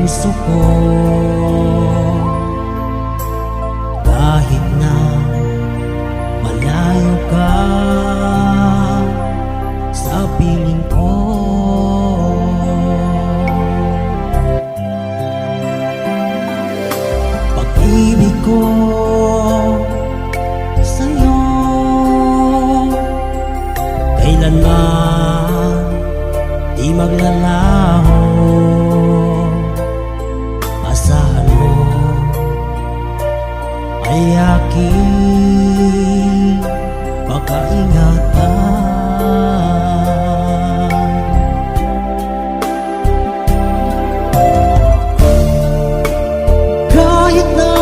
puso ko. Kahit na malayo ka sa piling ko, pag-ibig ko sa'yo kailanman di maglalaho. Asahan mo ay aking pagkaingatan. Kahit na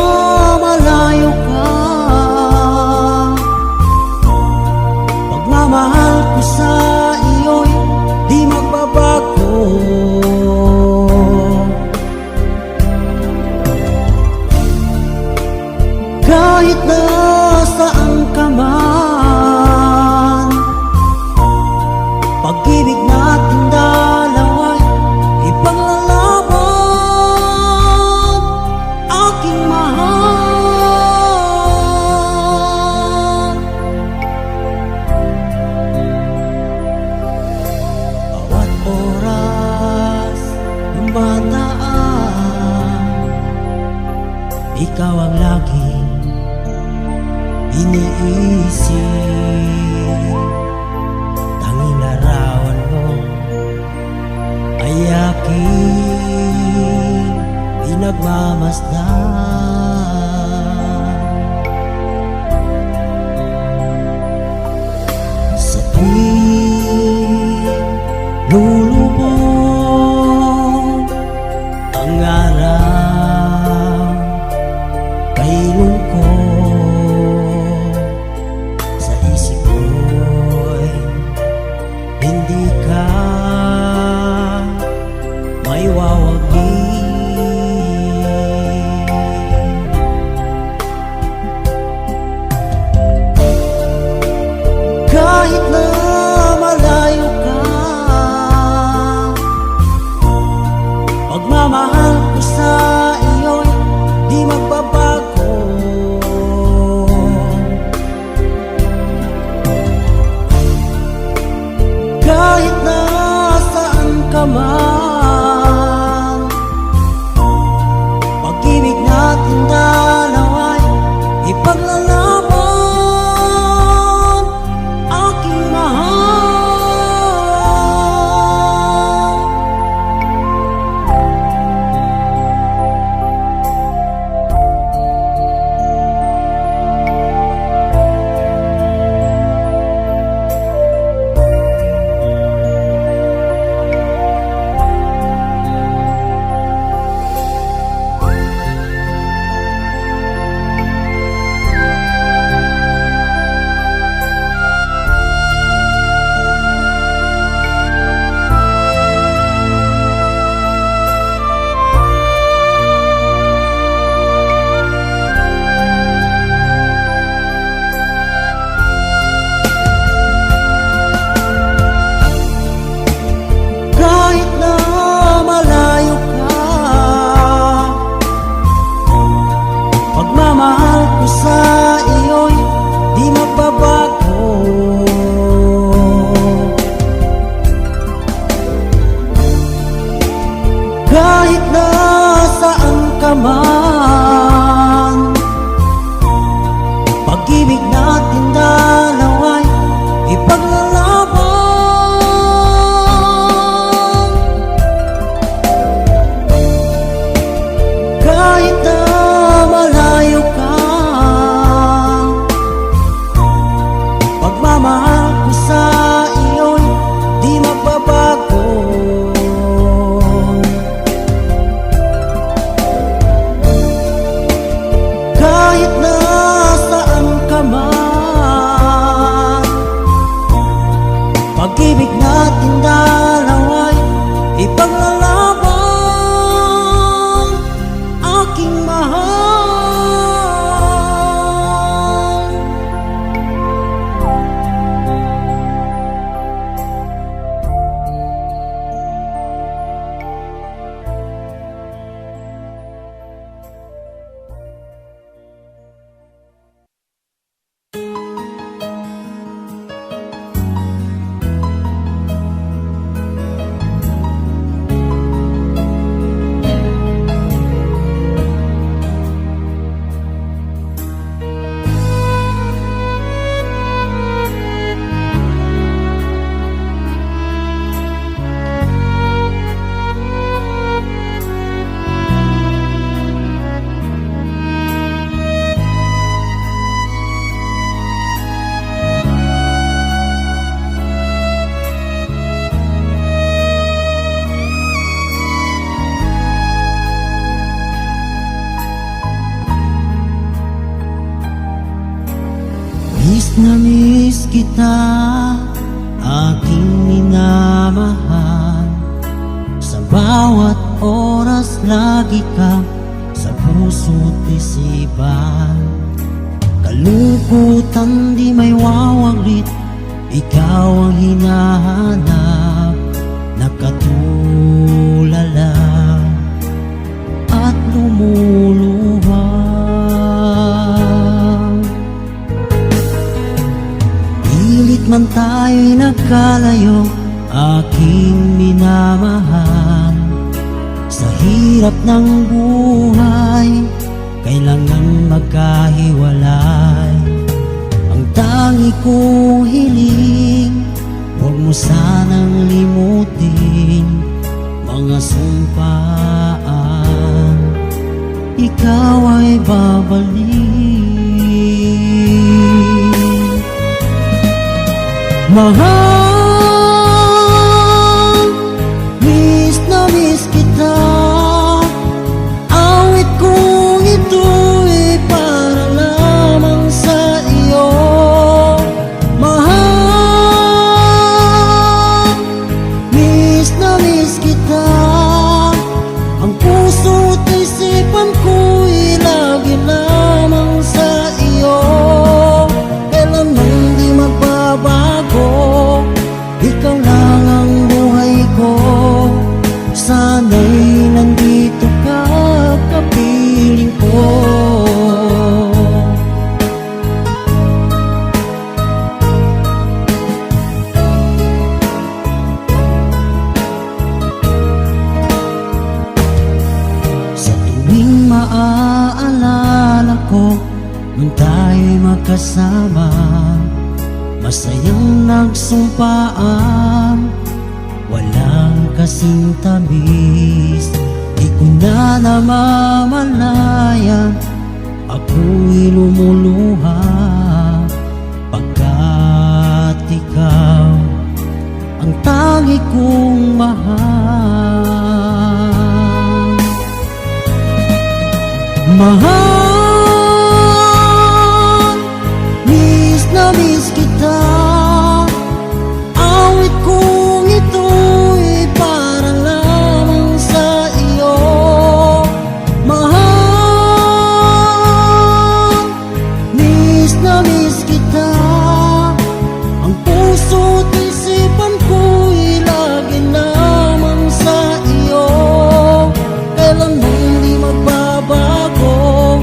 malayo ka, pagmamahal ko sa iyo'y di magbabago. Kahit na saan ka man, pag-ibig natin dalawa'y ipaglalaban, aking mahal. Bawat oras dumadaan, ikaw ang laging iniisip. Tanging larawan mo ay aking pinagmamasdan. Sa tuwing lulubog ang araw kay lungkot, sa isip ko'y hindi ka maiwawagi. Kahit na malayo ka, pagmamahal ko sa iyo'y di magbabago. Kahit na saan ka man, pag-ibig natin dalawa'y ipaglalaban, aking mahal. Kahit na malayo ka, pagmamahal ko sa iyo'y di magbabago. Kahit na saan ka man, pag-ibig natin dalawa'y ipaglalaban. Kahit na malayo ka, pagmamahal ko sa iyo'y di magbabago. Kahit na saan ka man, pag-ibig natin dalawa'y ipaglalaban, aking mahal. kita, aking minamahal. Sa bawat oras lagi ka sa puso't isipan. Kalungkutan di may wawaglit, ikaw ang hinahanap. Nakatulala at lumuluha. Pilit man tayo'y nagkalayo, aking minamahal. Sa hirap ng buhay, kailangan magkahiwalay. Ang tangi kong hiling, huwag mo sanang limutin mga sumpaan, ikaw ay babalik. Mahal, miss na miss kita. Awit kong ito'y para lamang sa iyo. Mahal, miss na miss kita. Ang puso't isipan ko'y lagi lamang sa iyo. Kailanman di magbabago, ikaw lang ang buhay ko. Sana'y nandito ka, kapiling ko. Sa tuwing maaalala ko nung tayo'y magkasama, masayang nagsumpaan, walang kasing tamis. Di ko na namamalayan, ako'y lumuluha pagkat ikaw ang tangi kong mahal. Mahal, miss na miss kita. Awit kong ito'y para lamang sa iyo. Mahal, miss na miss kita. Ang puso't isipan ko'y lagi lamang sa iyo. Kailanman di magbabago,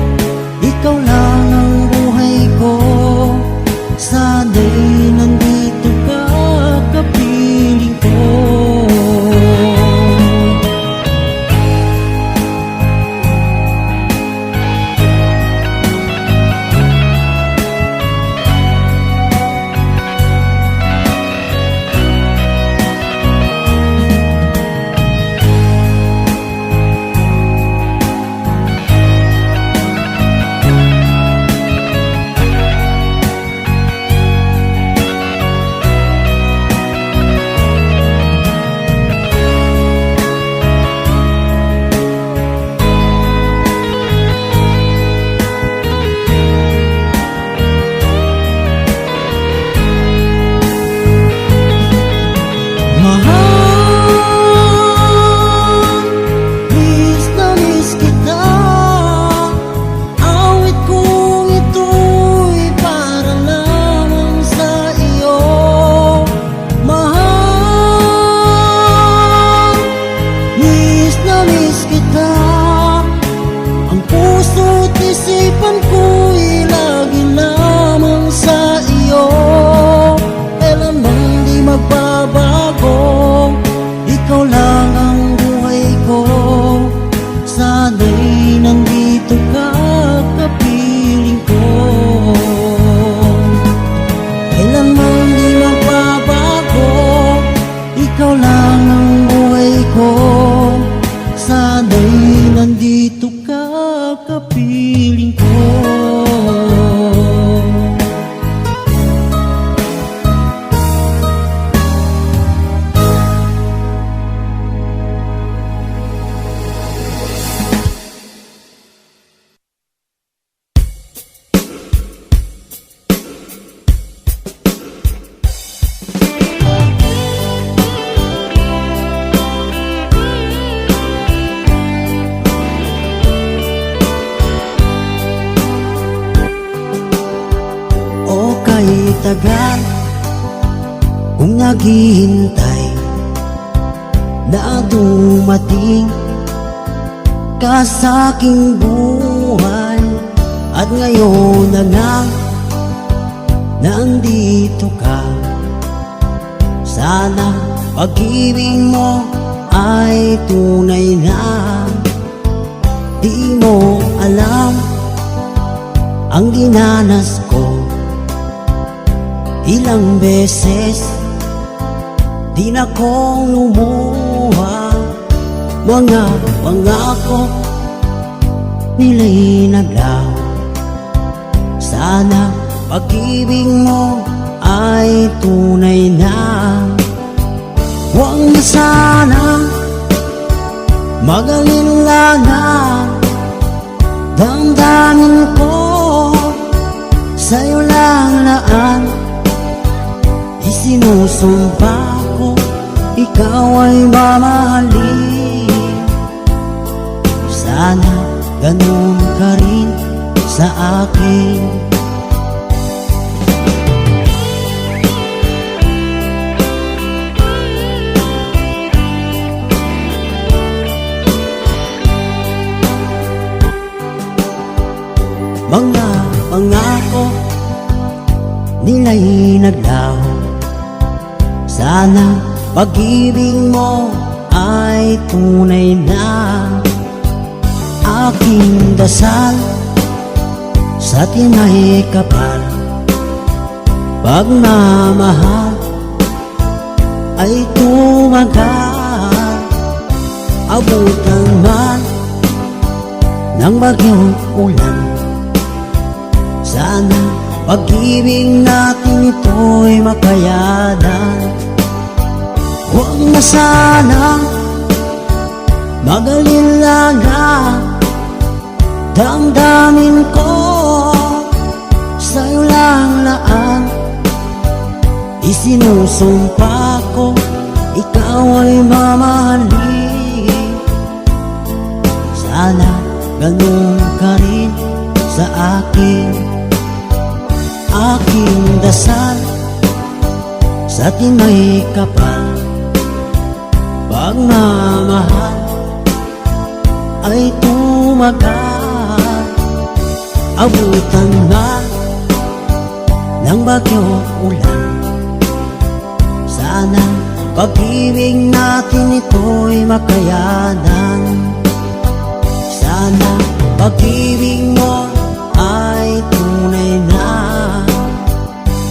tagal kung naghihintay na dumating ka sa aking buhay. At ngayon na lang nandito ka, sana pag-ibig mo ay tunay na. Di mo alam ang dinanas ko, ilang beses din akong lumuha. Mga pangako nila'y naglaho, sana pag-ibig mo ay tunay na. Huwag na sanang mag-alala, damdamin ko sa'yo lang laan. Isinusumpa ko ikaw ay mamahalin, sana ganun ka rin sa akin. Mga pangako nila'y naglaho, sana pag-ibig mo ay tunay na. Aking dasal sa tinay kapal, pagmamahal ay tumagal. Abutan man ng bagyong ulan, sana pag-ibig natin ito'y makayanan. Huwag na sanang mag-alala, damdamin ko sa'yo lang laan. Isinusumpa ko ikaw ay mamahalin, sana ganun ka rin sa akin. Aking dasal sa tinay kapal, pagmamahal ay tumagal. Abutan na ng bagyong ulan, sana pag-ibig natin ito'y makayanan. Sana pag-ibig mo ay tunay na,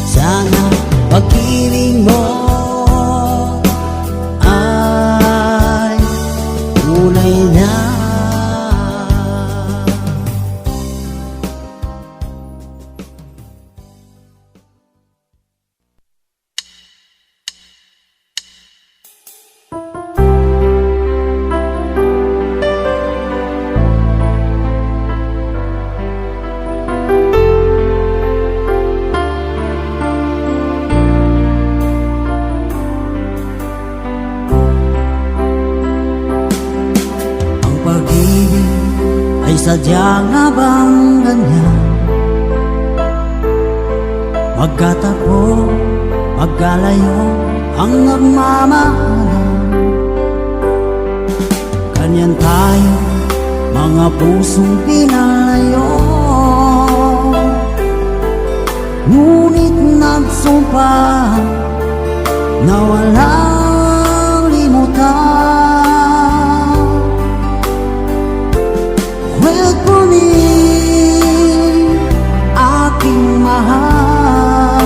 sana pag-ibig mo ay tunay na. Sadya nga bang ganyan? Magkatapo, magkalayo ang nagmamahalan. Ganyan tayo, mga pusong pinalayo, ngunit nagsumpa na walang limutan. Welcome in, aking mahal.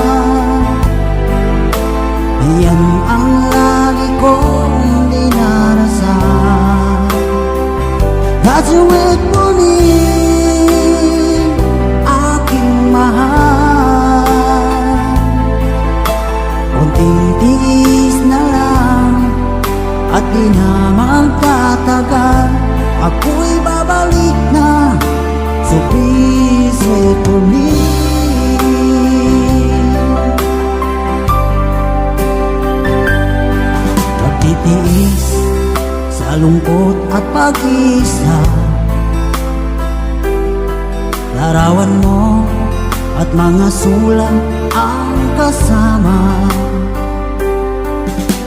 Yan ang lagi kong dinarasal. That you welcome in, aking mahal. Kunting tiis na lang at di na magtatagal, ako'y babalik na, so please wait for me. Pagtitiis sa lungkot at pag-isa, larawan mo at mga sulat ang kasama.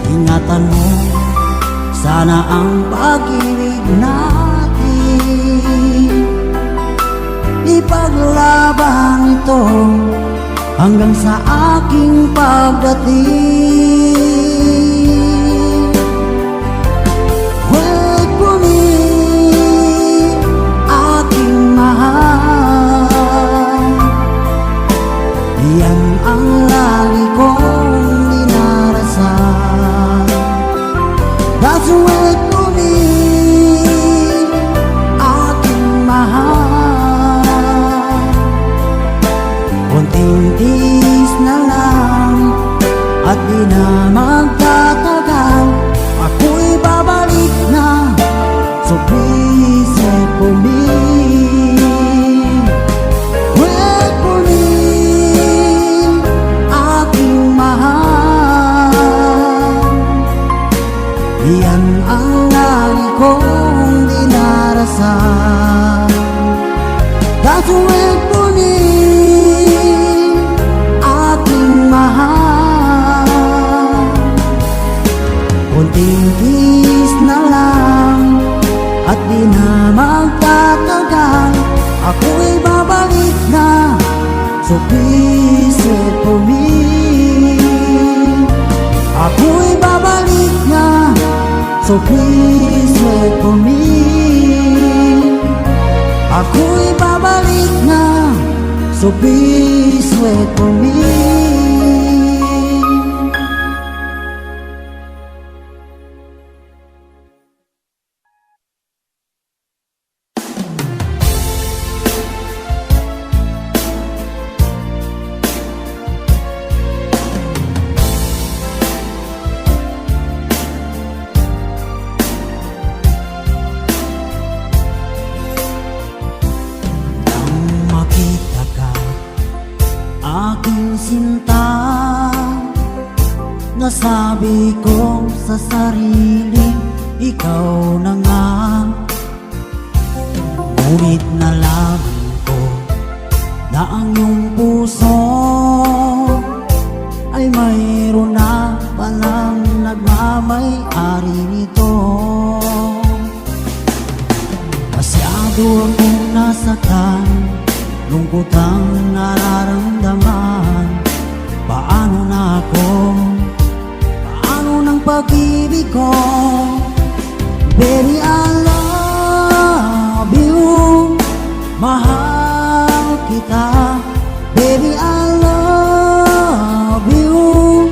Ingatan mo sana ang pag-ibig natin, ipaglaban ito hanggang sa aking pagdating. Wait for me, aking mahal, yan ang lagi kong dinarasal. That's wait for me, aking mahal, konting tiis na lang at di na magtatagal, ako'y babalik na. So please wait for me, wait for me, aking mahal, yan ang lagi kong dinarasal. That's wait for me, aking mahal, konting kiss na lang at di na magtatagal, ako'y babalik na. So please wait for me, ako'y babalik na. So please wait for me, ako'y babalik na. So please wait for me. Aking sinta, nasabi ko sa sarili, ikaw na nga. Ngunit nalaman ko na ang iyong puso ay mayroon na palang nagmamay-ari nito. Masyado akong nasaktan, lungkot ang nararamdaman. Paano na ako? Paano ng pag-ibig ko? Baby, I love you, mahal kita. Baby, I love you,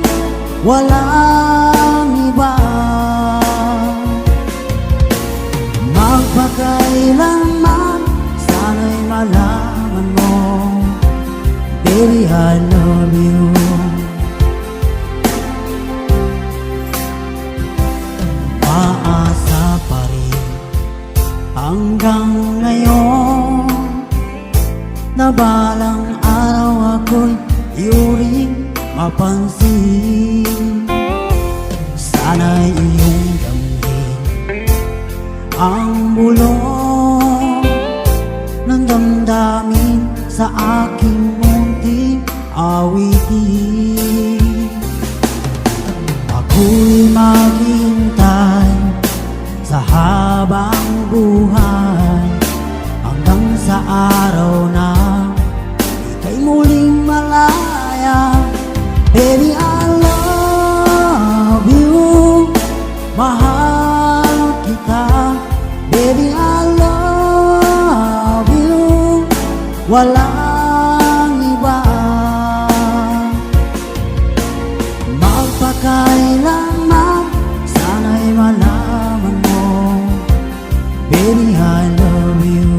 walang iba. Magpakailanman sana'y malaman mo, baby, I love you. Maasa pa rin hanggang ngayon na balang araw ako'y iyuring mapansin. Sana'y iyong damhin ang bulong ng damdamin sa aking munting awitin. Ako'y maghintay sa habang buhay hanggang sa araw na ika'y muling malaya. Baby, I love you, mahal kita. Baby, I love you, walang iba. Magpakailanman sana'y malaman mo, baby, I love you.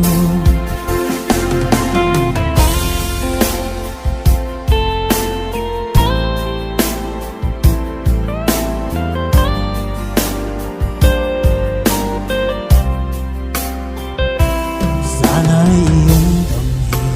Sana'y iyong damhin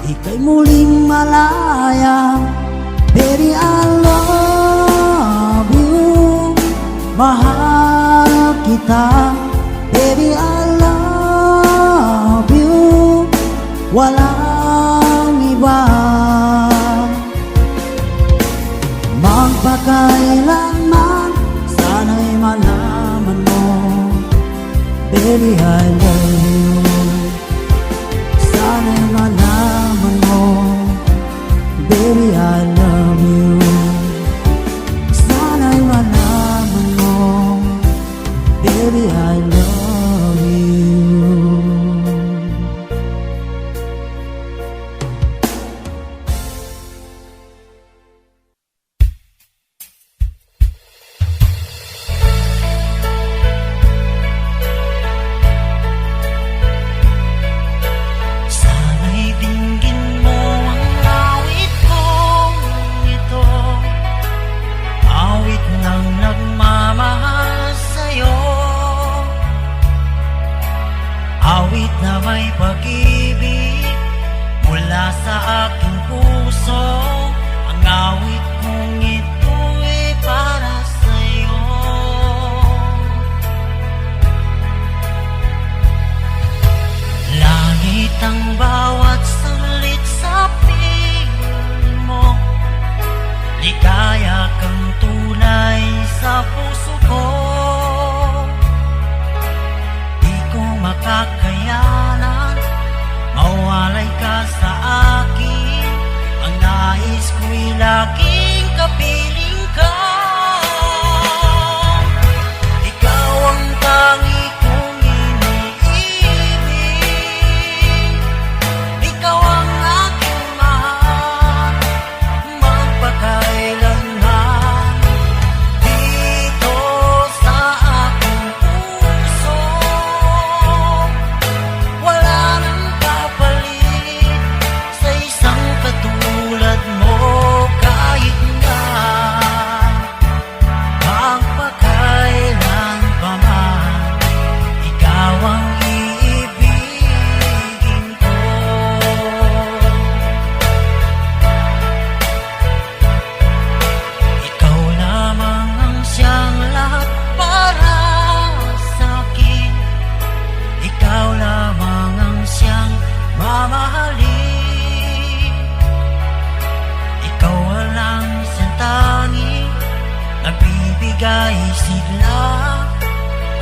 ika'y muling malaya. Baby, I love you, mahal kita. Baby, I love you, walang iba. Magpakailanman, sana'y malaman mo, baby, I love you. Sana'y malaman mo, baby, I love you. Sana'y malaman mo, baby, I love you. Sana'y dinggin mo ang awit kong ito, awit ng nagmamahal sa'yo, awit na may pag-ibig mula sa aking puso. Ang awit kong ito'y para sa'yo. Langit ang bawat sulit sa piling mo, ligaya kang tunay sa puso ko. Di ko makakayanan mawalay ka sa akin. Ang nais ko'y laging kapiling ka. Ikaw ang tangi kong iniibig, ikaw ang aking mahal, magpakailanman. Dito sa aking puso, wala nang kapalit sa isang katulad mo. Kahit na magpakailan pa man, ikaw ang iibigin ko. Ikaw lamang ang siyang lahat para sa'kin. Ikaw lamang ang siyang mamahalin. Ikaw lang siyang tanging nagbibigay sigla.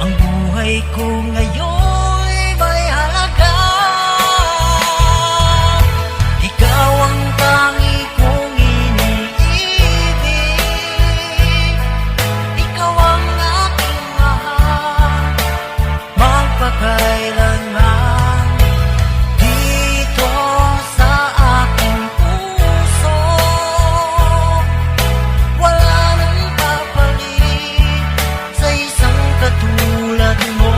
Ang buhay ko ngayon'y may halaga. Ikaw ang tangi kong iniibig, ikaw ang aking mahal, magpakailanman. Dito sa aking puso, wala nang kapalit sa isang katulad mo.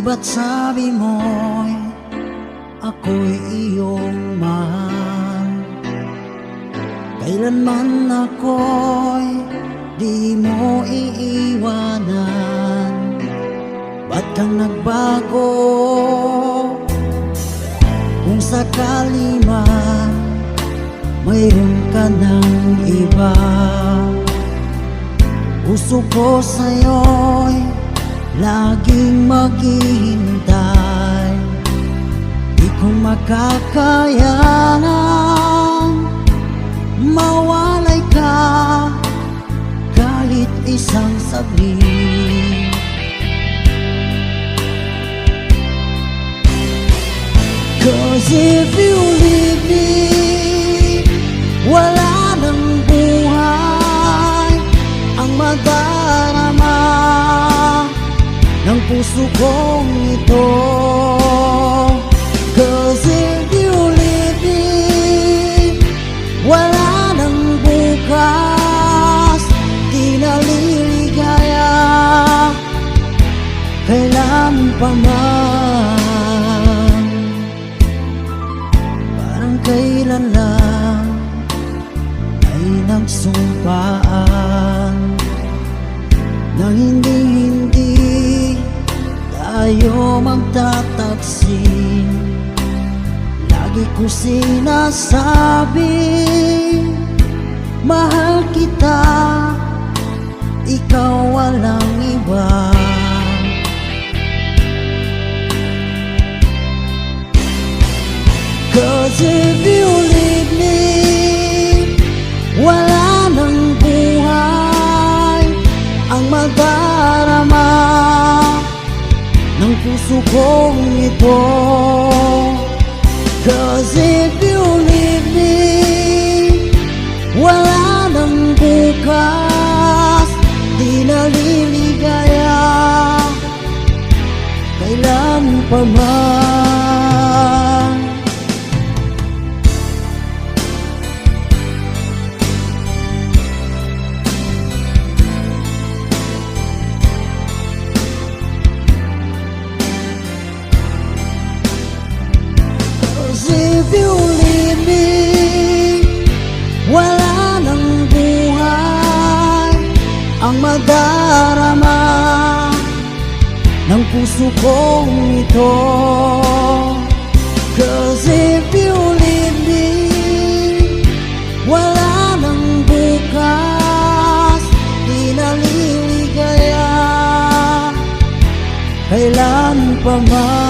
Di ba't sabi mo'y ako'y iyong mahal? Kailanman ako'y di mo iiwanan. Ba't kang nagbago? Kung sakali man mayroon ka ng iba, puso ko sa'yo'y laging maghihintay. Di ko makakayanang mawalay ka kahit isang saglit. 'Cause if you leave me, wala nang buhay ang madarama ng puso kong ito. 'Cause if you leave me, wala nang bukas, di naliligaya kailan pa man. Parang kailan lang ay nagsumpaan na hindi tayo magtataksin. Lagi ko sinasabi, mahal kita, ikaw walang iba. Cause if you leave me, wala nang buhay ang madarama ng puso kong ito. Cause if you leave me, wala nang bukas, di naliligaya kailan pa man. If you leave me, wala nang buhay ang madarama ng puso kong ito. Cause if you leave me, wala nang bukas, di naliligaya kailan pa man.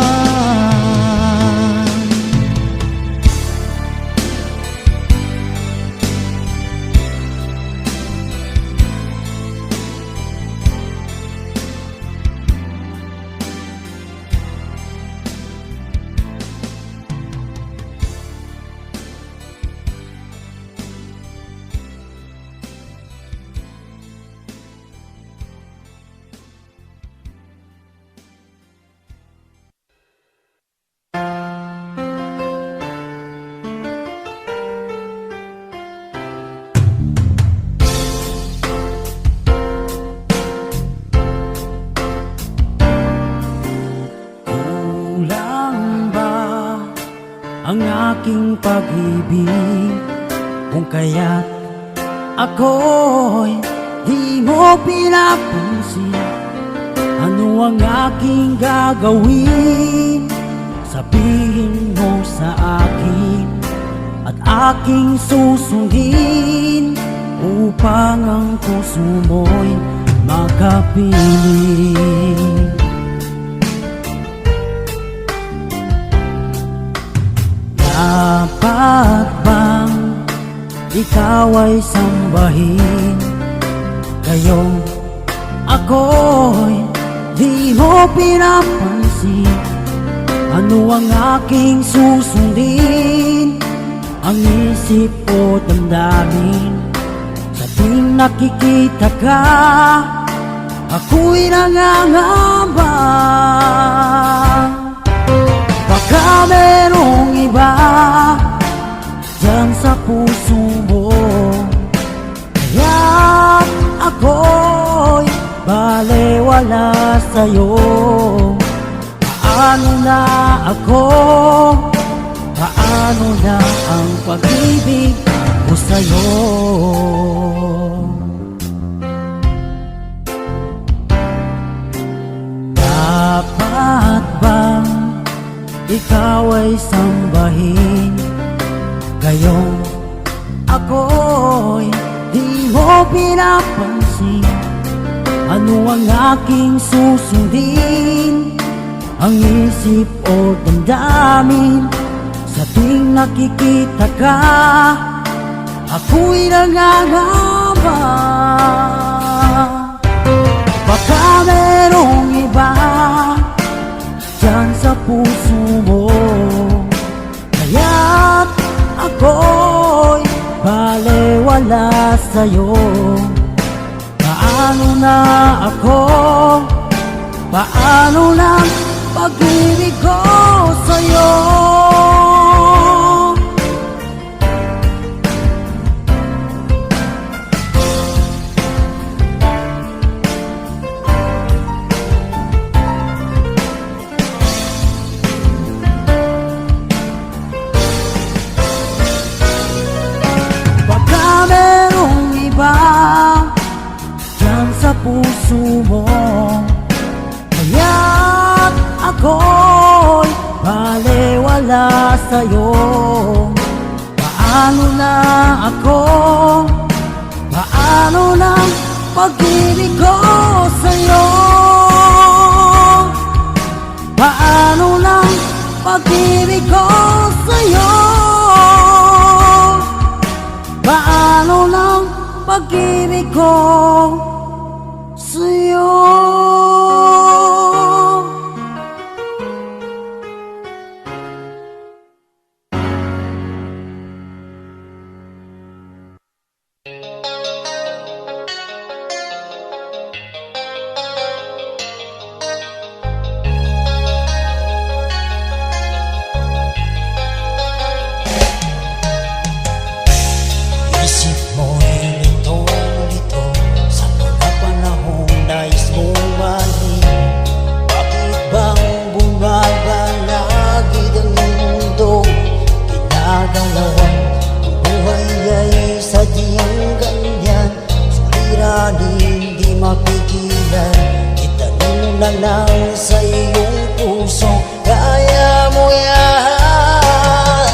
Ang aking pag-ibig, kung kaya't ako'y di mo pinapansin. Ano ang aking gagawin? Sabihin mo sa akin at aking susundin upang ang puso mo'y makapiling. Dapat bang ikaw ay sambahin? Ngayong ako'y di mo pinapansin. Ano ang aking susundin? Ang isip o damdamin? Sa tuwing nakikita ka, ako'y nangangamba. Baka merong iba dyan sa puso mo, kaya ako'y balewala sa'yo. Paano na ako? Paano na ang pag-ibig ko sa'yo? Dapat bang ikaw ay sambahin? Gayong ako'y di mo pinapansin. Ano ang aking susundin? Ang isip o damdamin? Sa tuwing nakikita ka, ako'y nangangamba. Baka merong iba dyan sa puso mo, kaya't ako'y balewala sa'yo. Paano na ako? Paano na pag-ibig ko sa'yo? Baka merong iba dyan sa puso mo, kaya't ako'y balewala sa'yo. Paano na ako? Paano na pag-ibig ko sa'yo? Paano na pag-ibig ko sa'yo? Paano na pag-ibig ko sa'yo? Isip mo'y lito-lito sa mga panahong nais mong mahalin. Bakit bang bumabalagid ang mundo? Ginagalawan ang buhay ay sadyang ganyan. Suliranin di mapigilan, itanim mo na lang sa iyong puso. Kaya mo yan.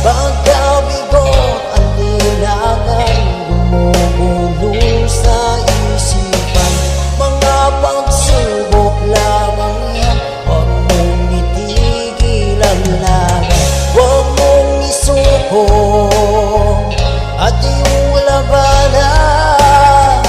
Pagkabigot ang nilagan, gumugulo sa isipan. Mga pagsubok lamang yan, huwag mong itigil ang laban. Huwag mong isuko at iyong labanan.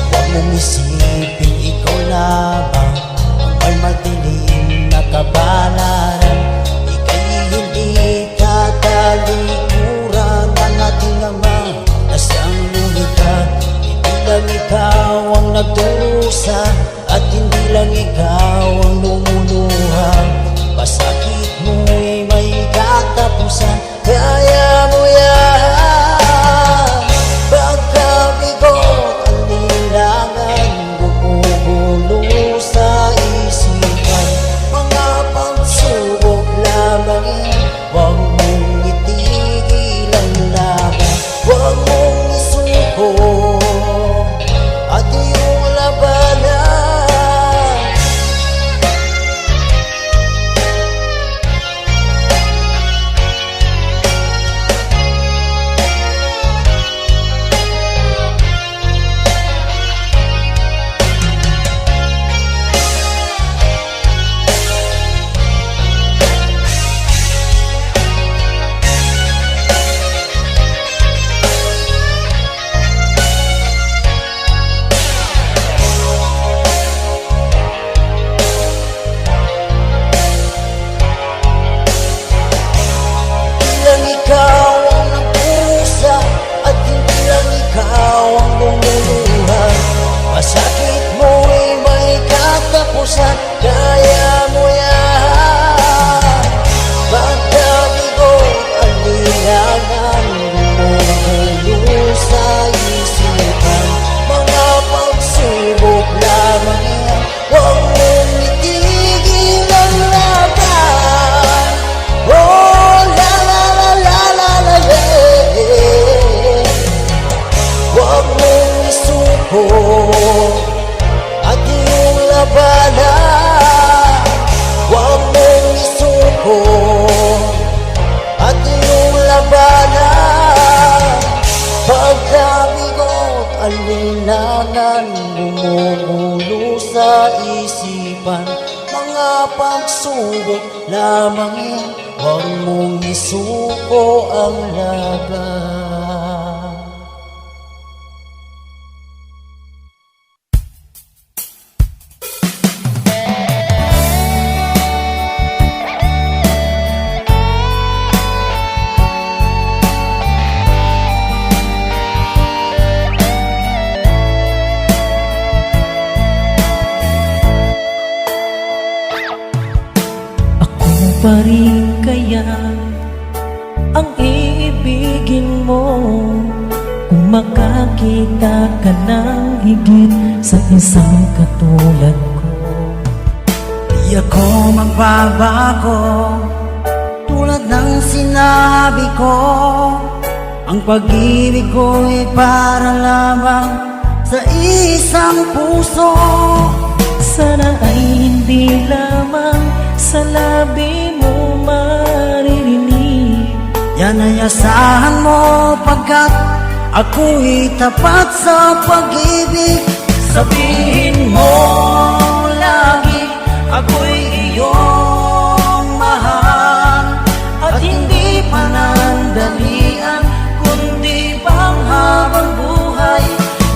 Huwag mong isipin ikaw lamang ang may madilim na kabanaran. Ika'y hindi tatalikuran ng ating Ama na siyang lumikha. Hindi lang ikaw ang nagdurusa at hindi lang ikaw ang lumuluha. Pasakit mo'y may katapusan, kaya mo yan. Pagkabigot ang nilangan, gumugulo sa isipan. Mga pagsubok lamang yan, huwag mong itigil ang laban. Huwag mong isuko at iyong labanan. ko at iyong labanan. Huwag mong isuko at iyong labanan. Pagkabigot, alinlangan, gumugulo sa isipan. Mga pagsubok lamang yan, huwag mong isuko ang laban. Pa rin kaya ang iibigin mo kung makakita ka ng higit sa isang katulad ko? Di ako magbabago, tulad ng sinabi ko. Ang pag-ibig ko'y para lamang sa isang puso. Sana ay hindi lamang sa labi mo maririnig. Yan ay asahan mo pagkat ako'y tapat sa pag-ibig. Sabihin mo lagi ako'y iyong mahal, at hindi panandalian kundi panghabang buhay.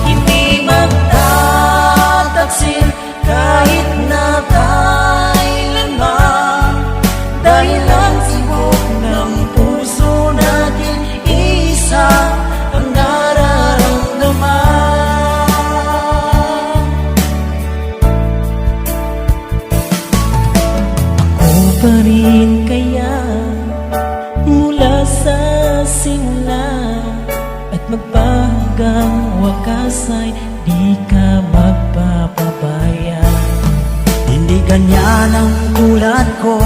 Hindi magtataksil kahit na kailanman, dahil ang sibok ng puso natin isa ang nararamdaman. Ako pa rin kaya mula sa simula at magpahanggang wakas ay di ka magpapabaya. Hindi ganyan ang tulad ko,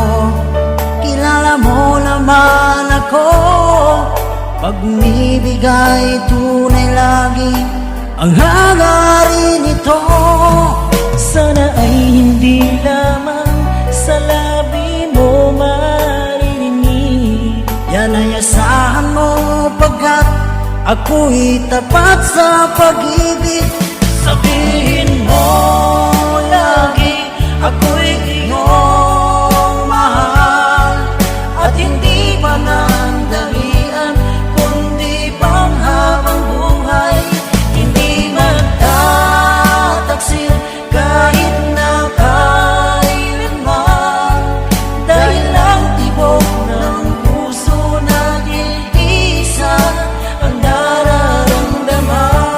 kilala mo naman ako. Pag-ibigay tunay lagi ang hangarin nito. Sana ay hindi lamang sa labi mo maririnig. Yan ay asahan mo pagkat ako'y tapat sa pag-ibig. Sabihin mo lagi ako'y iyong mahal, at hindi panandalian kundi panghabang buhay. Hindi magtataksil kahit na kailanman, dahil ang tibok ng puso natin isa ang nararamdaman.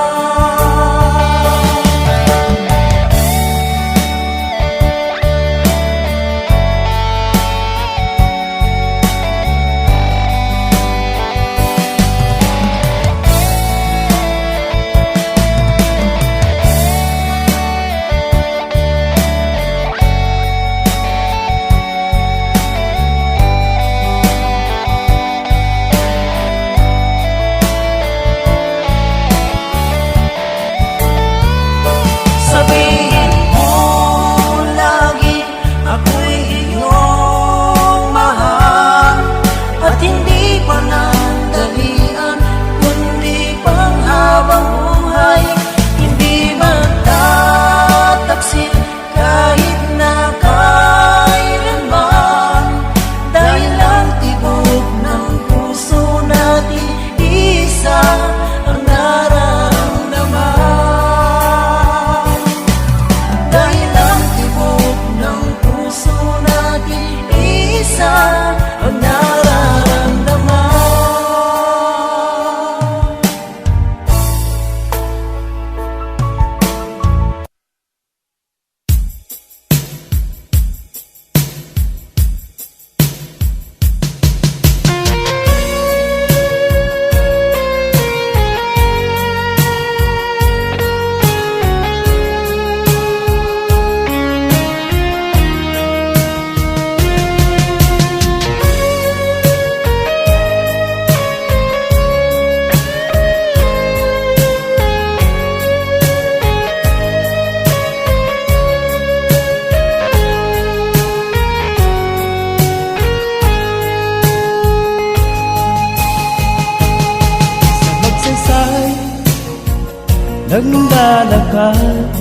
naglalakad,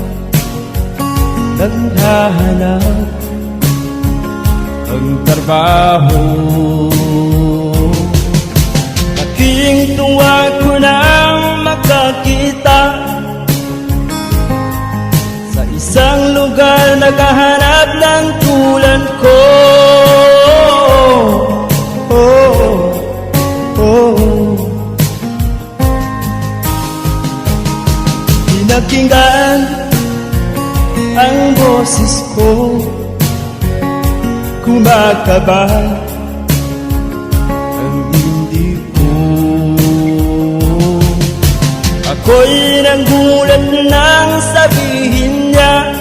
naghahanap ang trabaho. Aking tuwa ko nang makakita sa isang lugar naghahanap ng tulad ko. Pinakinggan ang boses ko, kumakaba ang hindi ko. Ako'y nagulat nang sabihin niya,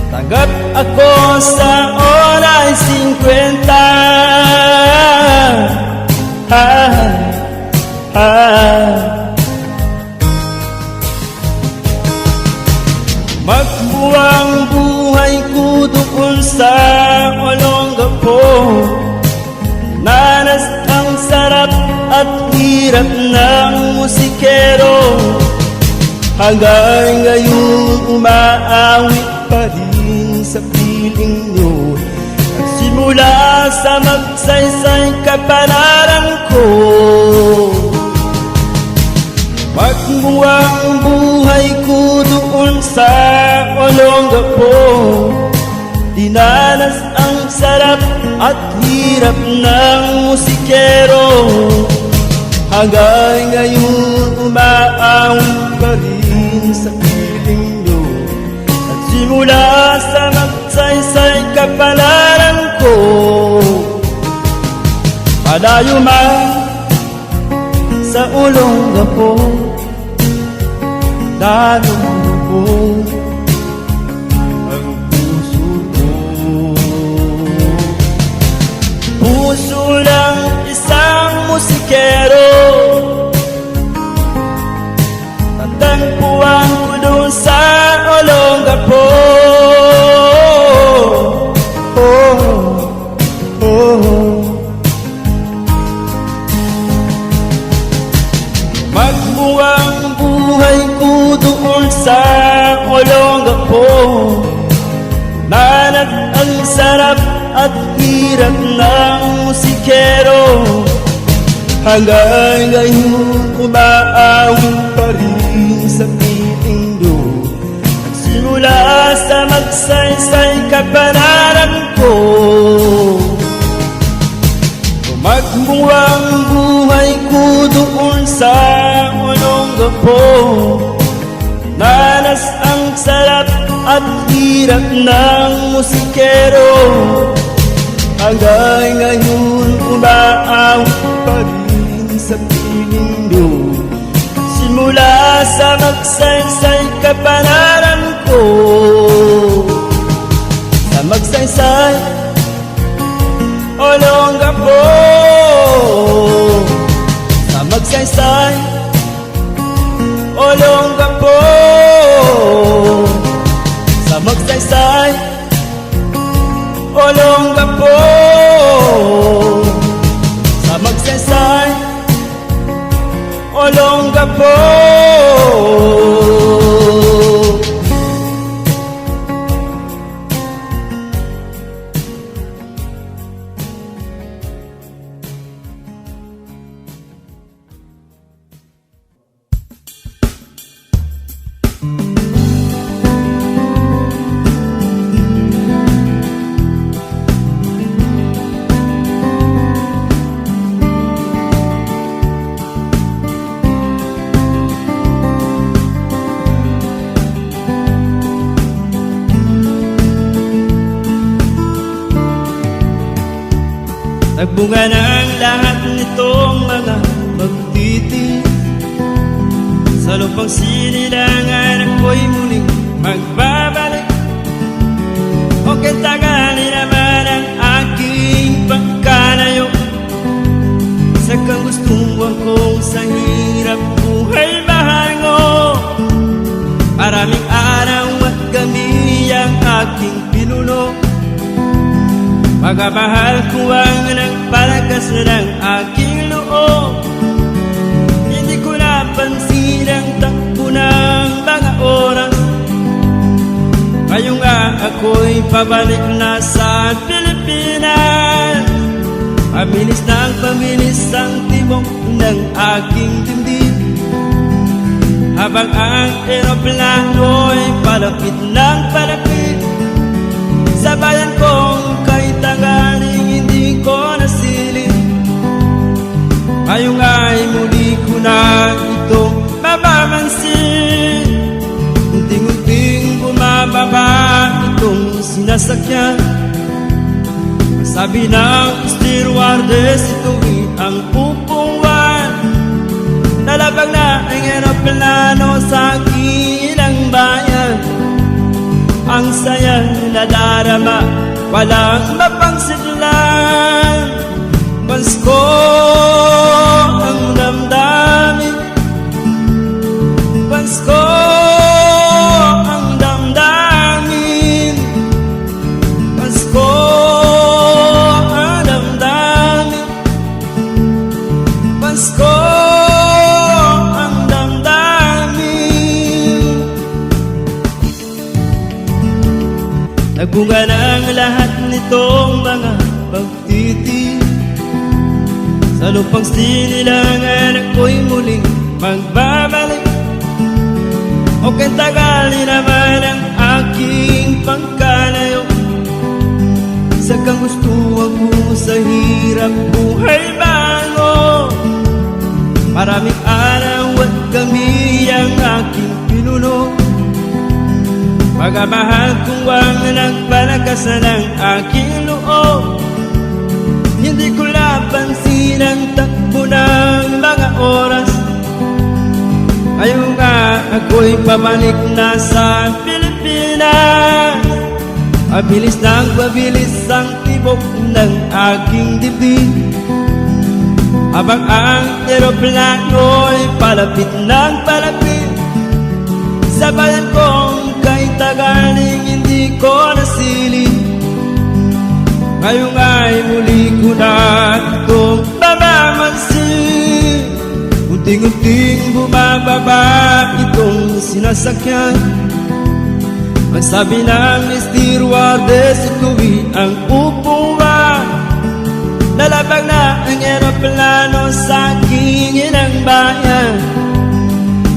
tanggap ako sa oras 50. Magbuwang buhay ko doon sa Olongapo, nanas ang sarap at hirap ng musikero. Hanggang ngayon umaawit pa rin sa piling nyo, nagsimula sa magsaysay kapalaran ko. Magbuwang buhay ko doon sa Olongapo, dinanas ang sarap at hirap ng musikero. Hanggang ngayon umaawit pa rin sa piling nyo, nagsimula sa magsaysay kapalaran ko. Malayo man sa Olongapo, nalulubog ang puso ko. Puso ng isang musikero, tatagpuan ko doon sa Olongapo. Magbuwang buhay ko doon sa Olongapo, nanas ang sarap at hirap ng musikero. Hanggang ngayon umaawit pa rin sa piling nyo, nagsimula sa magsaysay kapalaran ko. Magbuwang buhay ko doon sa Olongapo, nanas ang sarap at hirap ng musikero. Hanggang ngayon umaawit pa rin sa piling nyo, simula sa magsaysay kapalaran ko. Sa magsaysay Olongapo, sa magsaysay Olongapo, sa magsaysay Olongapo, sa magsaysay Olongapo. Nagbunga na ang lahat nitong mga magtitis, sa lupang sinilangan ako'y muling magbabalik. O katagali naman ang aking pagkalayo sa kagustuhan kong sa hirap buhay mahango. Maraming araw at gabi ang aking pinuno, pagmamahal ko ang nagpalakas ng aking loob. Hindi ko napansin ako'y pabalik na sa Pilipinas. Pabilis ang tibok ng aking dibdib, habang ang eroplano'y palapit ng palapit sa bayan kong kay Tagaling hindi ko nasilip. Ngayong ay muli ko na itong mapapansin, unting-unting bumababa itong sinasakyan. Sabi ng stewardess, ito'y ang upuan. Nalabag na ang eroplano sa kilang bayan. Ang saya nadarama, walang mapangsidlan. Pasko ang damdamin, Pasko ang damdamin, Pasko ang damdamin, Pasko ang damdamin. Nagbunga ng lahat nitong mga pagtitig, sa lupang sinilangan ako'y muling magbabalik. O kantagali naman ang aking pagkalayo sa kagustuhan ko sa hirap buhay bago. Maraming araw at gabi ang aking pinuno, pagmamahal kong wang nagpalakasan ang aking loob. Hindi ko napansin ang takbo ng mga oras. Ngayon nga ako'y pabalik na sa Pilipinas. Mabilis ang tibok ng aking dibdib, habang ang eroplano'y palapit ng palapit sa bayan kong kay Tagaling hindi ko nasilip. Ngayong ay muli ko na itong mamamansin, unting-unting bumababa itong sinasakyan. Ang sabi ng stewardess, ito'y ang upuan. Lalabag na ang eroplano sa kilang bayan.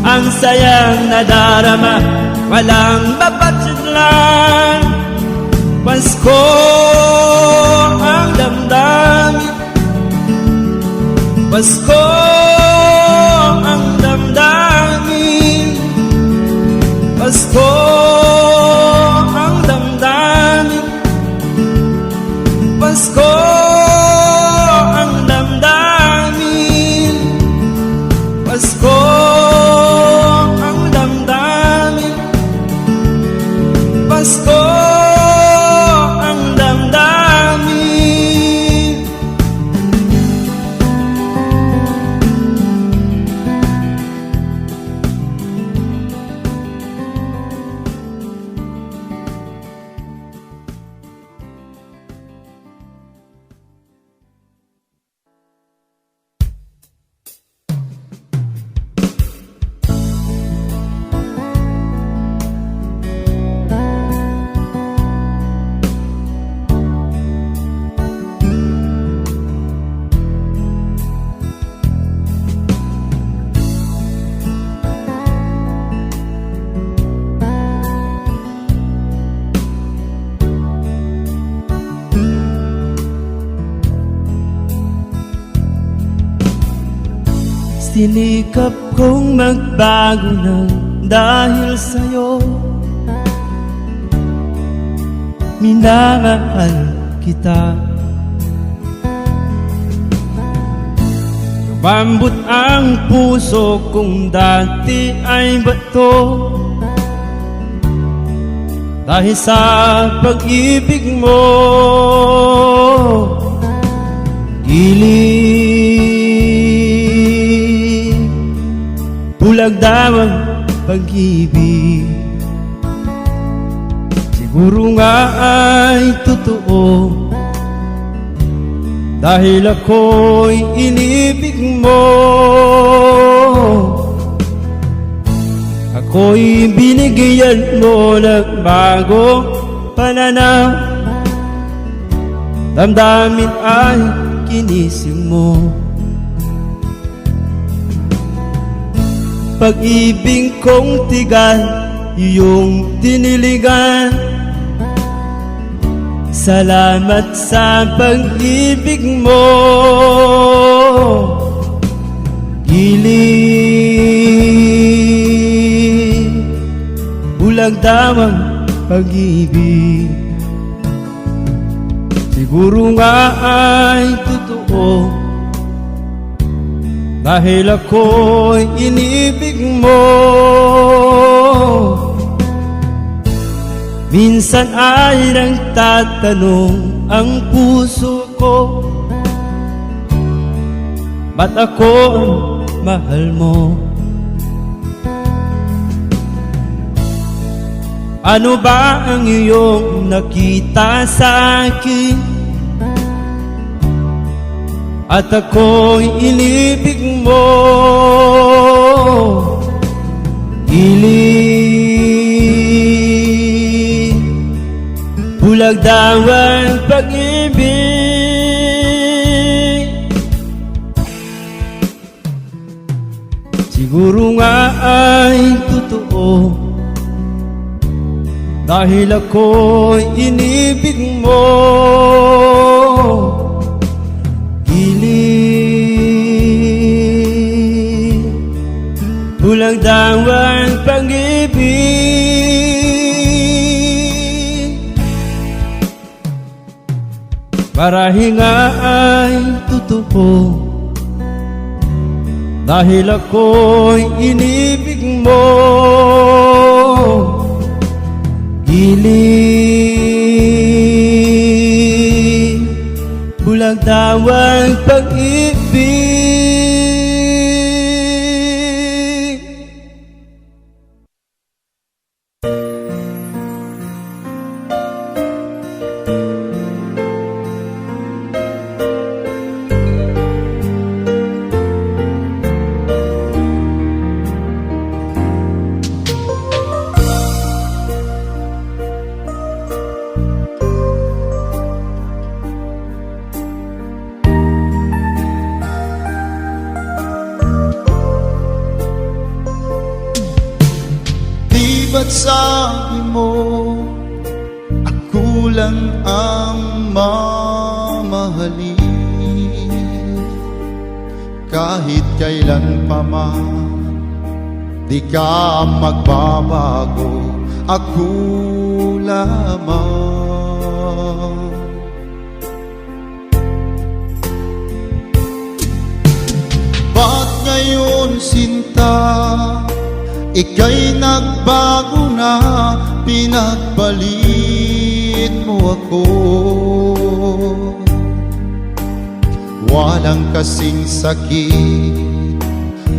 Ang sayang nadarama, walang mapagsidlan. Pasko ang damdamin, Pasko ang damdamin, Pasko ang damdamin, Pasko ang damdamin, Pasko ang damdamin, Pasko ang damdamin. Sinikap kong magbago ng dahil sa'yo. Minamahal kita, bambot ang puso kong dati ay bato. Dahil sa pag-ibig mo, bulag daw ang pag-ibig. Siguro nga ay totoo, dahil ako'y inibig mo. Ako'y binigyan mo ng bago pananaw, damdamin ay kinising mo. Pag-ibig kong tigal, iyong diniligan. Salamat sa pag-ibig mo. Giling, bulag daw ang pag-ibig. Siguro nga ay totoo, dahil ako'y inibig mo. Minsan ay nagtatanong ang puso ko, ba't ako ang mahal mo? Ano ba ang iyong nakita sa akin, at ako'y inibig mo? Giling, bulag daw ang pag-ibig. Siguro nga ay totoo, dahil ako'y inibig mo. Giling, bulag daw ang pag-ibig. Marahil nga ay totoo, dahil ako'y inibig mo. Giling, bulag daw ang pag-ibig. Ba't sabi mo ako lang ang mamahalin? Kahit kailan pa man di ka magbabago, ako lamang. Ba't ngayon, sinta, ika'y nagbago na, pinagpalit mo ako? Walang kasing sakit,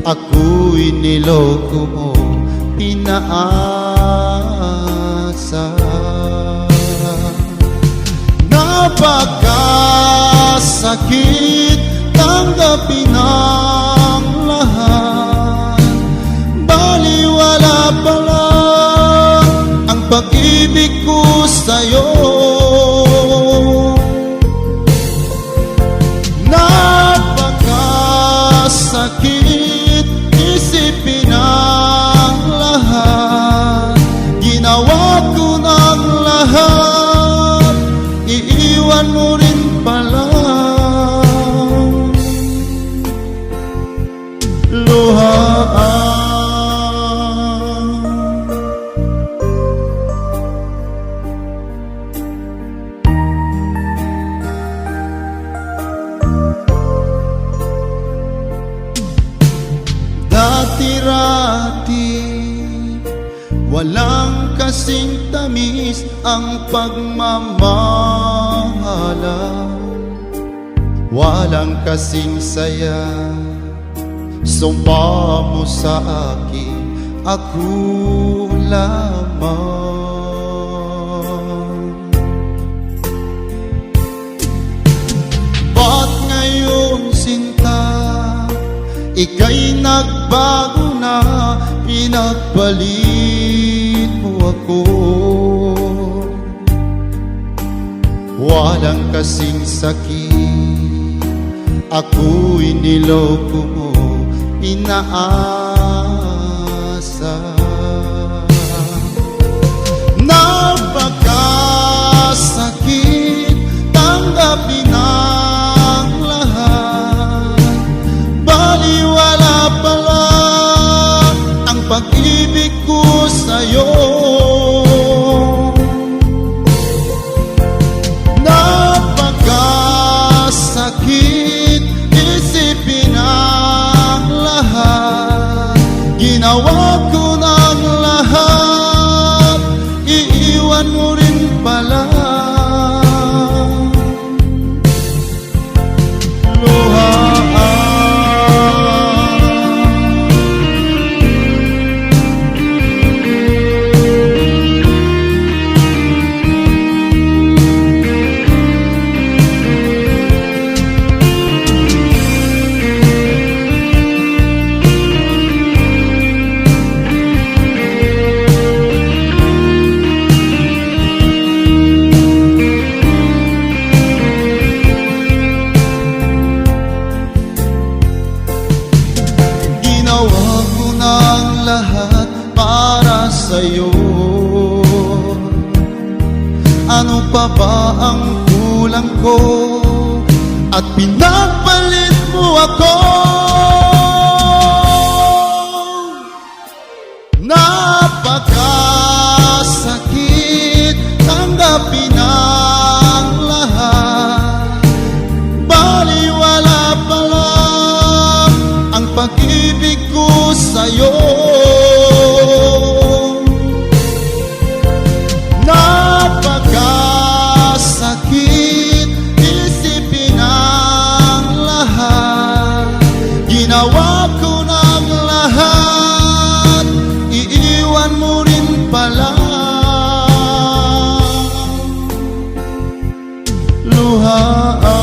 ako'y niloko mo, pinaasa. Napakasakit, tanggapin ang lahat. Baliwala pala ang pag-ibig ko sa'yo. Napakasakit, isipin ang lahat. Ginawa ko ng lahat, iiwan mo rin pala. Luhaan, dati-rati, walang kasing tamis ang pagmamahalan. Walang kasing saya, sumpa mo sa akin, ako lamang. Ba't ngayon, sinta, ika'y nagbago na, pinagpalit mo ako? walang kasing sakit. Ako'y niloko mo, inaasa. Napakasakit, tanggapin ang lahat. Baliwala pala ang pag-ibig ko sa'yo. Napakasakit, isipin ang lahat. Ginawa ko ng lahat, iiwan mo rin pala. Ginawa ko ng lahat para sa'yo. Ano pa ba ang kulang ko? At pinagpalit mo ako. Napakasakit, tanggapin ang lahat. Baliwala pala ang pag-ibig ko sa'yo. Napakasakit, isipin ang lahat. Ginawa ko ng lahat, iiwan mo rin pala. Luhaan.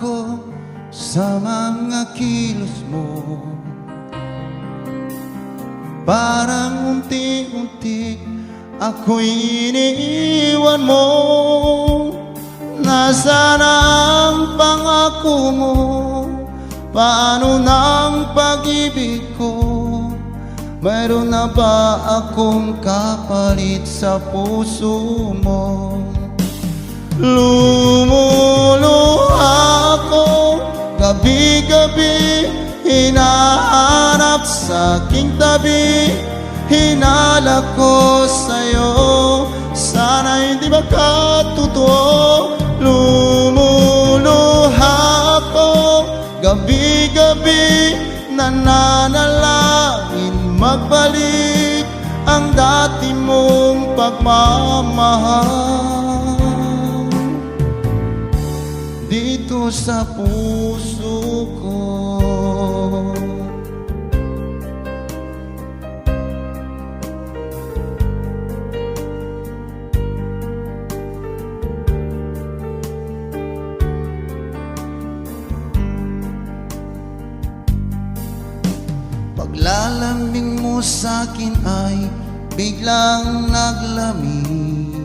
ko sa mga kilos mo. Parang unti-unti ako'y iniiwan mo. Nasaan ang pangako mo? Paano ng pag-ibig ko? Mayroon na ba akong kapalit sa puso mo? Lumuluha ako gabi-gabi, hinahanap sa aking tabi. Hinala ko sa'yo, sana hindi makatotoo. Lumuluha ako gabi-gabi, nananalangin magbalik ang dati mong pagmamahal dito sa puso ko. Paglalambing mo sa'kin ay biglang naglamig.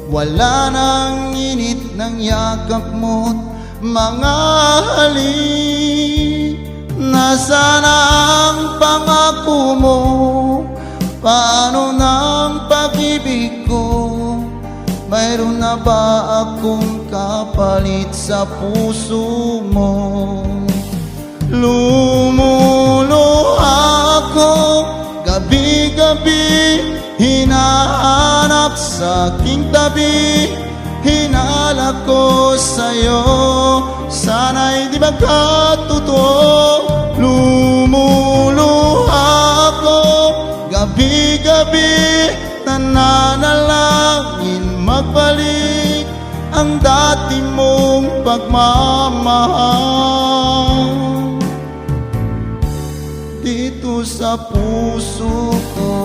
Wala nang init ng yakap mo't mga halik. Nasaan ang pangako mo? Paano ng pag-ibig ko? Mayroon na ba akong kapalit sa puso mo? Lumuluha ako gabi-gabi, hinahanap sa aking tabi. Hinala ko sa'yo, sana'y di magkatotoo. Lumuluha ako gabi-gabi, nananalangin magbalik ang dati mong pagmamahal dito sa puso ko.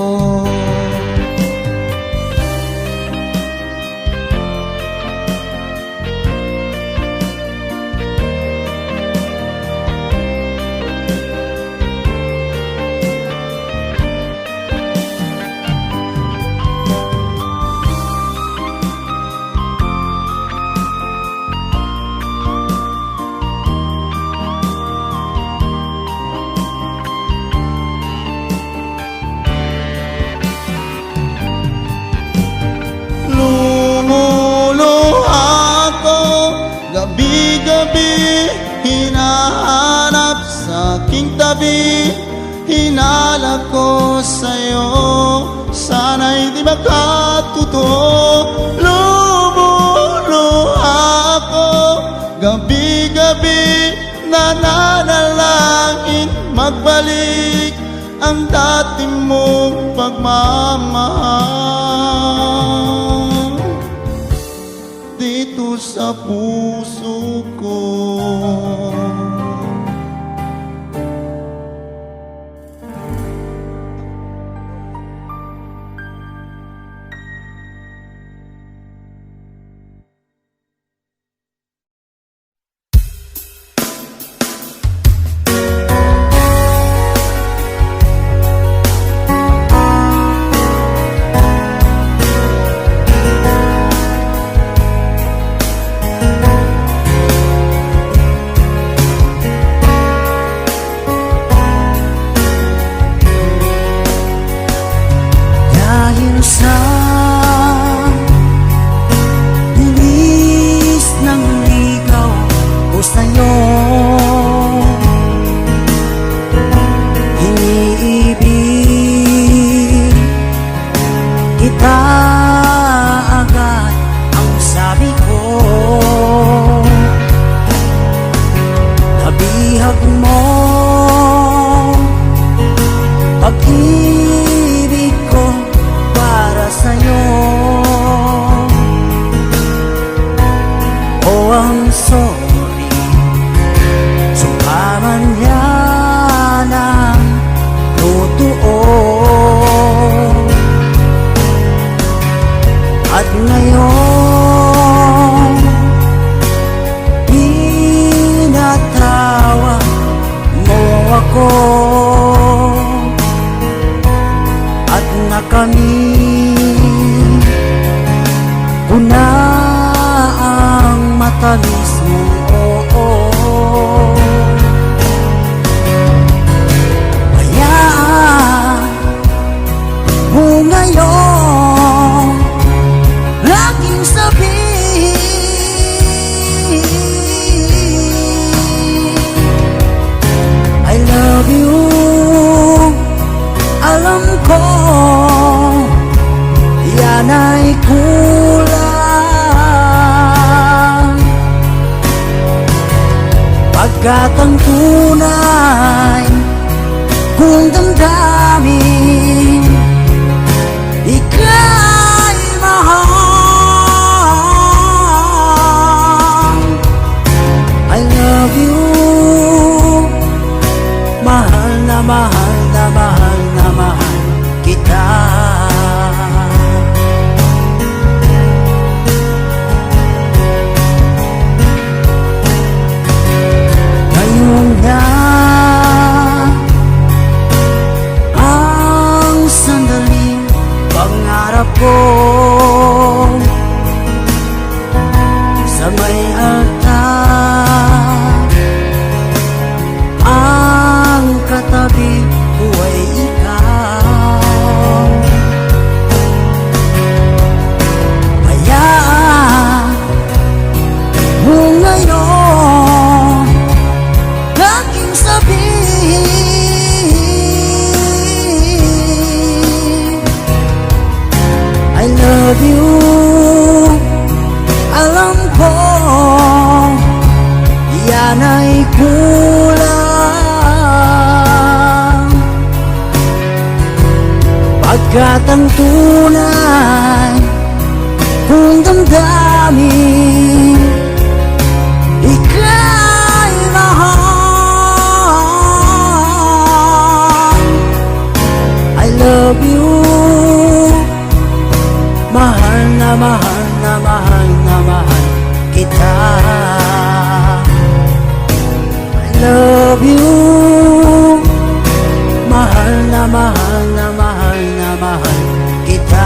Gabi-gabi, hinahanap sa aking tabi. Hinala ko sa'yo, sana'y di magkatotoo. Lumuluha ako gabi-gabi, nananalangin magbalik ang dati mong pagmamahal dito sa puso ko. Pag-ibig ko para kami. Una ang matamis mong oo. Hayaan mo ngayon aking sabihin, I love you. Alam ko yan ay kulang, pagkat ang tunay kung damdamin ika'y mahal. I love you. Mahal na mahal na mahal na mahal kita. Ngayon nga ang sandaling pangarap ko sa may altar. Ang katabi ko ay ikaw. Hayaan mo ngayon aking sabihin, I love you. Alam ko yan ay kulang, pagkat ang tunay kung damdamin ika'y mahal. I love you. Mahal na mahal na mahal na mahal kita. I love you. Mahal na mahal na mahal na mahal kita.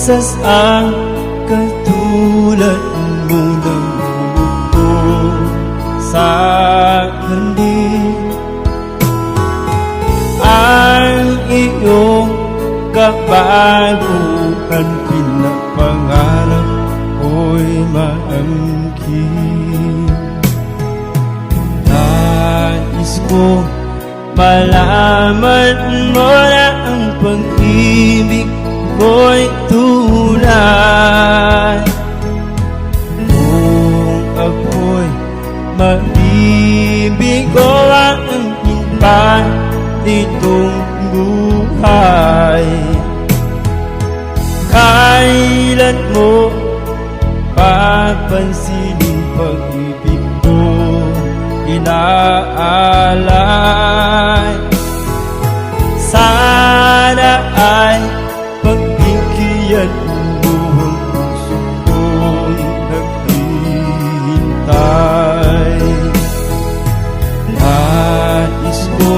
Sas ang katulad mo ng bumuo sa handi. Ang iyong kabaguhan pinapangarap ko'y maangkin. Nais ko malaman mo na ang pag-ibig ko'y tunay. Kung ako'y mabibigo ang hinpan nitong buhay, kailan mo papansinin pag-ibig ko inaalay? Sana ay pagbigyan mo ang puso ko'y naghihintay. Nais ko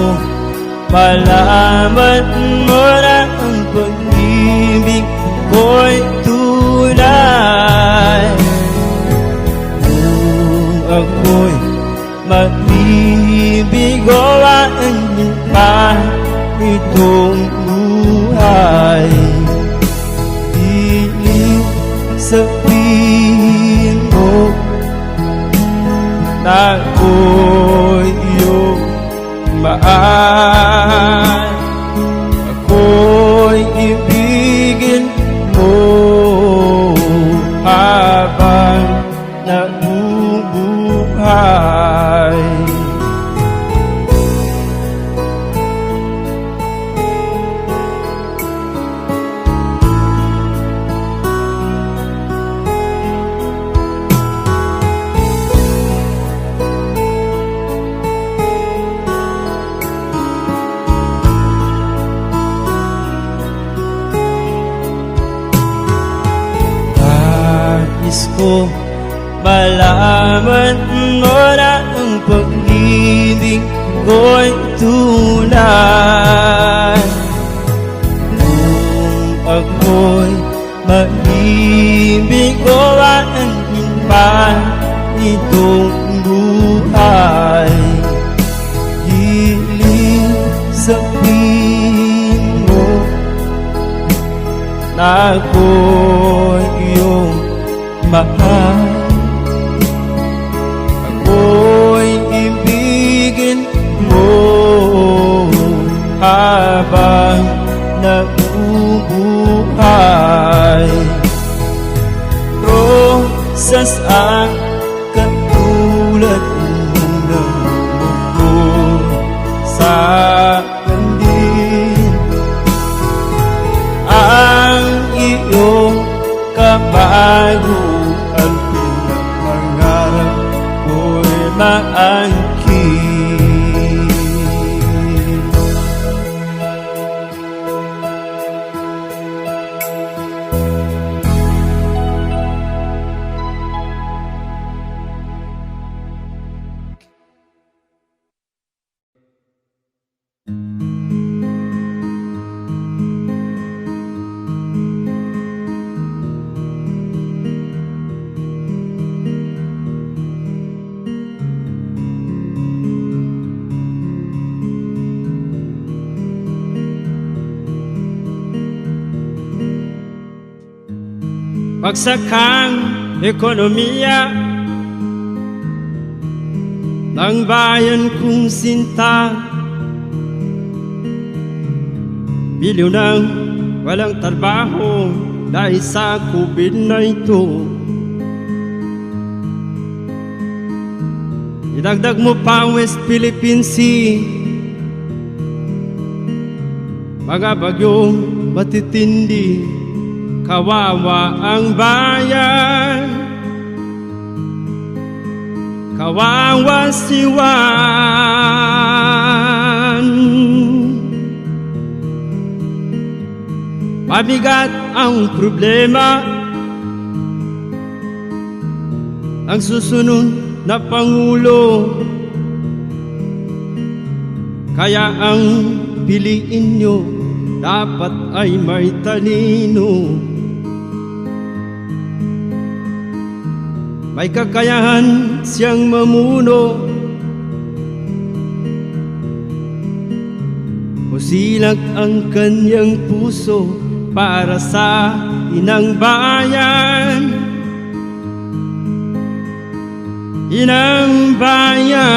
malaman mo na ang pag-ibig ko'y tunay. Kung ako'y mabibigoan pa itong buhay. Ibig sabihin mo na ako'y iyong mahal. Ako'y ibigin mo habang nabubuhay. Nais ko malaman mo na ang pag-ibig ko'y tunay. Kung ako'y mabibigoan pa itong buhay, hiling sabihin mo na ako'y iyong mahal. Ako'y ibigin mo habang nabubuhay. Rosas ang katulad ng bukod sa kandil. Ang iyong kabago ang pinapangarap ko'y maangkin. Pagsakang ekonomiya ng bayan kong sinta, milyon ng walang trabaho dahil sa COVID-19. Idagdag mo pa ang West Philippine Sea, mga bagyong matitindi, kawawa ang bayan, kawawa si Juan. Mabigat ang problema, ang susunod na Pangulo, kaya ang piliin nyo dapat ay may talino, may kakayahan siyang mamuno. Musilak ang kanyang puso para sa inang bayan, inang bayan.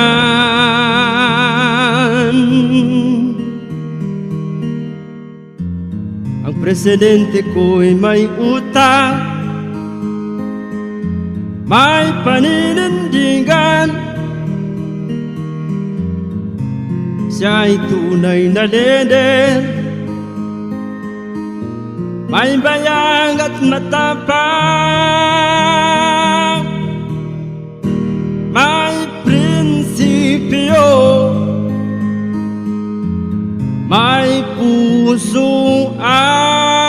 Ang presidente ko'y may utang, may paninindigan, siya'y tunay na leader, may bayang at matapang, may prinsipyo, may puso at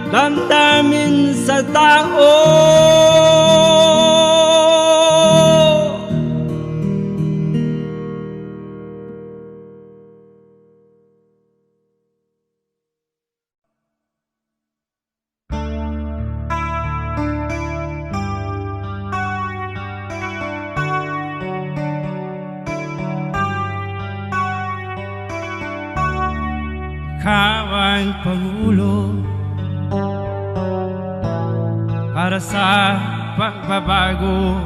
damdamin sa tao. ang Pangulo para sa pagbabago.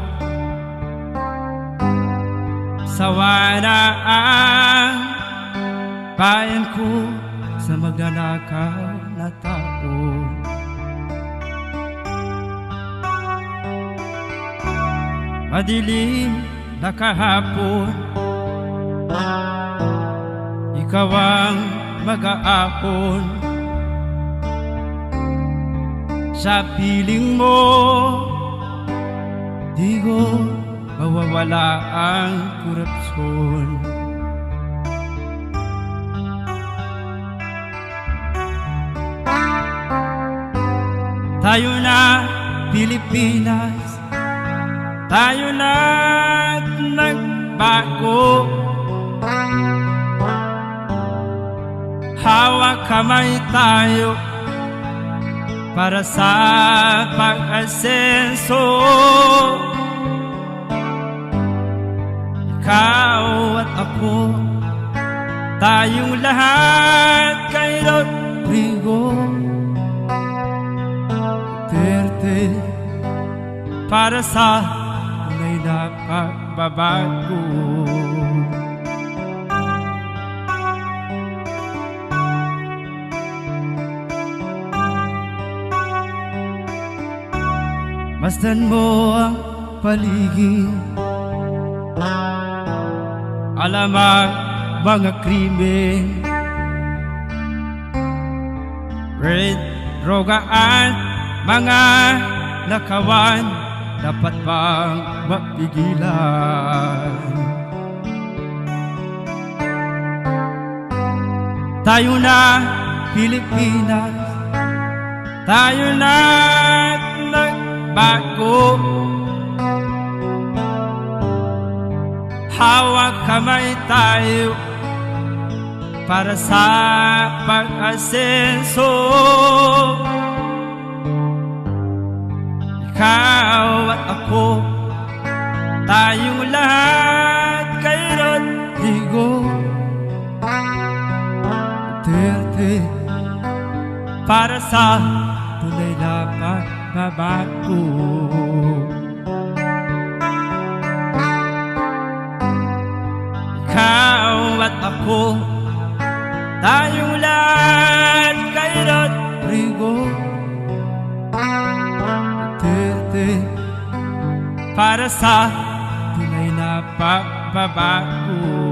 Sawa na ang bayan ko sa magnanakaw na tao. Madilim na kahapon, ikaw ang mag-aapon. Sa piling mo, di ko mawawala ang korupsyon. Tayo na Pilipinas, tayo na nagbago. Hawak kamay tayo para sa pag-asenso. Ikaw at ako, tayong lahat kay Rodrigo Duterte, para sa tunay na pagbabago. Masdan mo ang paligid, alam ang mga krimen, red, droga at mga nakawan, dapat bang mapigilan? Tayo na Pilipinas, tayo na nagbago. Hawak kamay tayo para sa pag-asenso. Ikaw at ako, tayong lahat kay Rodrigo Duterte, para sa tunay na pagbabago. Ikaw at ako, tayong lahat kay Rodrigo Duterte, para sa tunay na pagbabago.